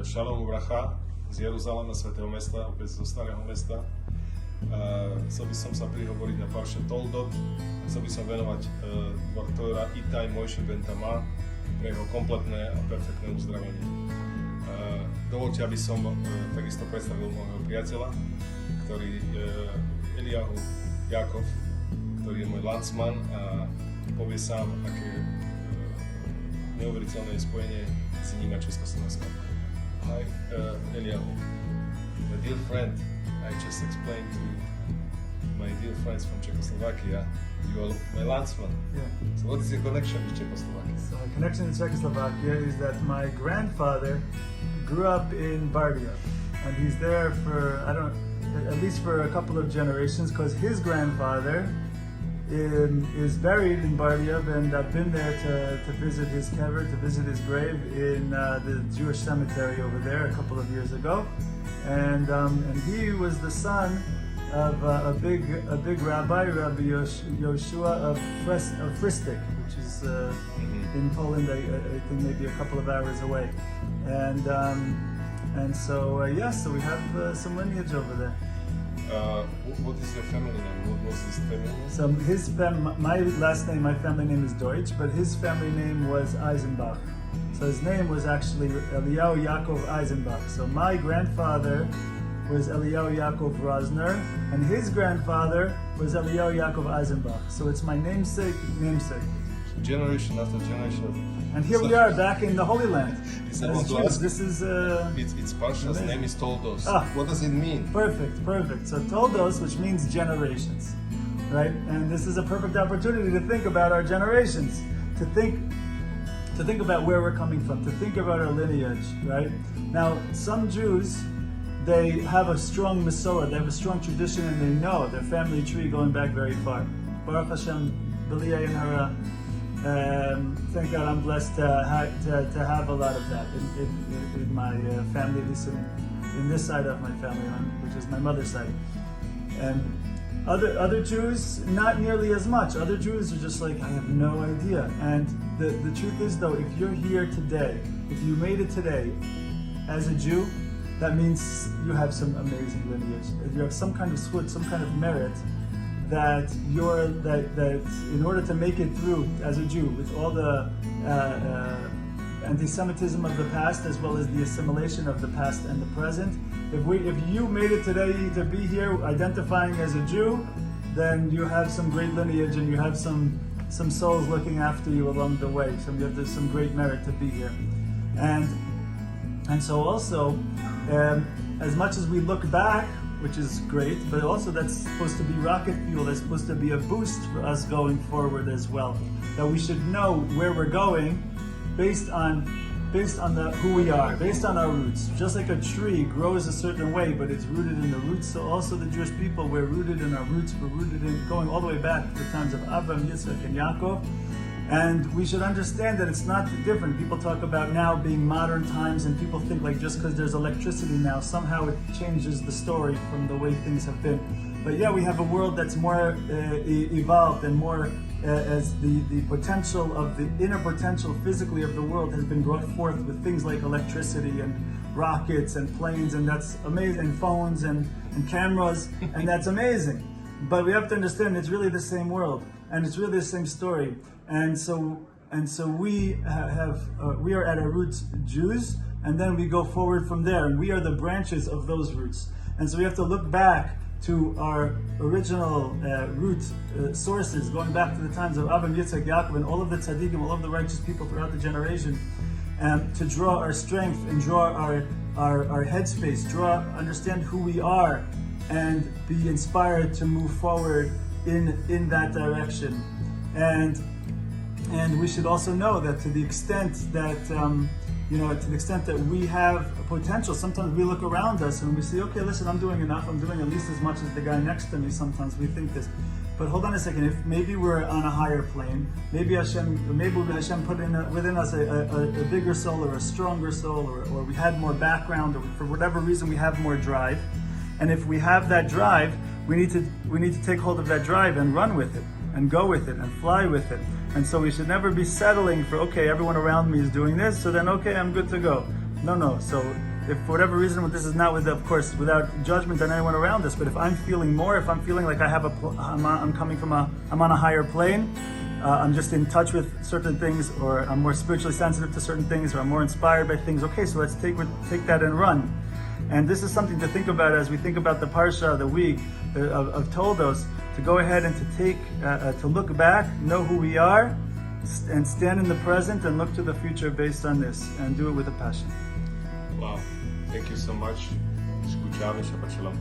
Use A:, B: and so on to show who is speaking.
A: Šalom Uvracha z Jeruzalema, svätého mesta, opäť zo starého mesta. Chcel by som sa prihovoriť na parše TOLDOS. Chcel by som venovať Dvortora Itaj Mojše Ben Tamar pre jeho kompletné a perfektné uzdravenie. Dovoľte, aby som takisto predstavil môjho priateľa, ktorý je Eliyahu Jakov, ktorý je môj landsman a povie sám, aké neuveriteľné spojenie s ním a Československom. Hi, Eliyahu, my dear friend, I just explained to my dear friends from Czechoslovakia, you are my landsman.
B: Yeah.
A: So what is your connection with Czechoslovakia?
B: So my connection to Czechoslovakia is that my grandfather grew up in Bardia, and he's there for, at least for a couple of generations, because his grandfather is buried in Bardia, and I've been there to visit his kever, to visit his grave in the Jewish cemetery over there a couple of years ago, and he was the son of a big rabbi, Rabbi Yoshua of Fristik, which is in Poland, I think maybe a couple of hours away, and so so we have some lineage over there.
A: What is your family name? What was his family name?
B: So my last name, my family name is Deutsch, but his family name was Eisenbach. So his name was actually Eliyahu Yaakov Eisenbach. So my grandfather was Eliyahu Yaakov Rosner, and his grandfather was Eliyahu Yaakov Eisenbach. So it's my namesake.
A: Generation after generation.
B: And here we are back in the Holy Land.
A: As Jews.
B: This is
A: Its Parsha's name is TOLDOS. What does it mean?
B: Perfect. So TOLDOS, which means generations, right? And this is a perfect opportunity to think about our generations, to think about where we're coming from, to think about our lineage, right? Now, some Jews, they have a strong Masorah, they have a strong tradition, and they know their family tree going back very far. Baruch Hashem, B'liyah and Hara. Thank God I'm blessed to have a lot of that in my family, at least in this side of my family, which is my mother's side. And other Jews, not nearly as much. Other Jews are just like, I have no idea. And the truth is though, if you're here today, if you made it today as a Jew, that means you have some amazing lineage. You have some kind of zchut, some kind of merit, that in order to make it through as a Jew with all the anti-Semitism of the past as well as the assimilation of the past and the present, if you made it today to be here identifying as a Jew, then you have some great lineage and you have some souls looking after you along the way. So you have some great merit to be here, and so also as much as we look back, which is great, but also that's supposed to be rocket fuel, that's supposed to be a boost for us going forward as well. That we should know where we're going based on who we are, based on our roots. Just like a tree grows a certain way, but it's rooted in the roots, so also the Jewish people, we're rooted in our roots, we're rooted in going all the way back to the times of Abraham, Yitzchak, and Yaakov. And we should understand that it's not different. People talk about now being modern times, and people think like just because there's electricity now, somehow it changes the story from the way things have been. But yeah, we have a world that's more evolved and more as the potential of the inner potential physically of the world has been brought forth with things like electricity and rockets and planes, and that's amazing, and phones and cameras, and that's amazing. But we have to understand it's really the same world, and it's really the same story. And so we we are at our roots Jews, and then we go forward from there, and we are the branches of those roots. And so we have to look back to our original root sources, going back to the times of Abraham, Yitzchak, Yaakov, and all of the tzaddikim, all of the righteous people throughout the generation, to draw our strength and draw our headspace, understand who we are, and be inspired to move forward in that direction. And we should also know that to the extent that we have potential, sometimes we look around us and we say, okay, listen, I'm doing enough. I'm doing at least as much as the guy next to me. Sometimes we think this, but hold on a second. If maybe we're on a higher plane, maybe Hashem put within us a bigger soul or a stronger soul, or we had more background, or for whatever reason we have more drive. And if we have that drive, we need to take hold of that drive and run with it, and go with it, and fly with it. And so we should never be settling for, okay, everyone around me is doing this, so then okay, I'm good to go. No. So if for whatever reason, this is not with, of course, without judgment on anyone around us, but if I'm feeling more, if I'm feeling like I have I'm on a higher plane, I'm just in touch with certain things, or I'm more spiritually sensitive to certain things, or I'm more inspired by things. Okay, so let's take that and run. And this is something to think about as we think about the parsha, the week of Toldos, to go ahead and to take, to look back, know who we are, and stand in the present and look to the future based on this, and do it with a passion.
A: Wow, thank you so much. Escuchado, Shabbat Shalom.